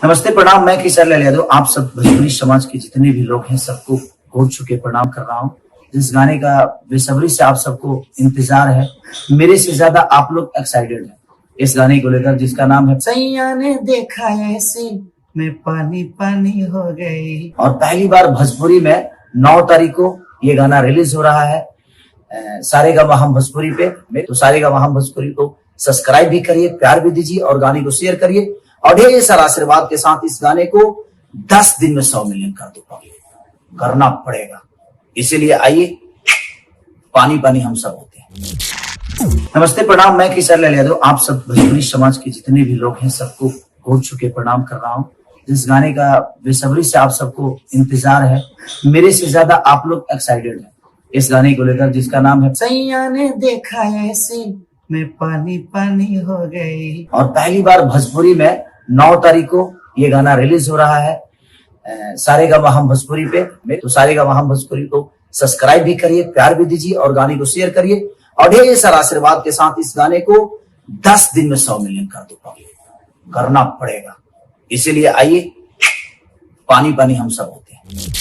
नमस्ते, प्रणाम। मैं किशोर लाल यादव आप सब भोजपुरी समाज के जितने भी लोग हैं सबको घोट चुके प्रणाम कर रहा हूँ। जिस गाने का बेसब्री से आप सबको इंतजार है, मेरे से ज्यादा आप लोग एक्साइटेड हैं इस गाने को लेकर, जिसका नाम है सैया ने देखा ऐसे में पानी पानी हो गई। और पहली बार भोजपुरी में 9 तारीख को ये गाना रिलीज हो रहा है सारेगामा हम भोजपुरी पे। तो सारेगामा हम भोजपुरी को सब्सक्राइब भी करिए, प्यार भी दीजिए और गाने को शेयर करिए और ढेर सारा आशीर्वाद के साथ इस गाने को 10 दिन में 100 मिलियन कर दो। करना पड़ेगा, इसीलिए आइए, पानी पानी हम सब होते हैं। नमस्ते, प्रणाम। मैं किशोर लाल यादव आप सब भोजपुरी समाज के जितने भी लोग हैं सबको घोट चुके प्रणाम कर रहा हूँ। जिस गाने का बेसब्री से आप सबको इंतजार है, मेरे से ज्यादा आप लोग एक्साइटेड हैं इस गाने को लेकर, जिसका नाम है सैया ने देखा ऐसे में पानी पानी हो गई। और पहली बार भोजपुरी में 9 तारीख को ये गाना रिलीज हो रहा है सारेगामा हम भोजपुरी पे। तो सारेगामा हम भोजपुरी को सब्सक्राइब भी करिए, प्यार भी दीजिए और गाने को शेयर करिए और ढेर सारा आशीर्वाद के साथ इस गाने को 10 दिन में 100 मिलियन कर दो। करना पड़ेगा, इसीलिए आइए, पानी पानी हम सब होते हैं।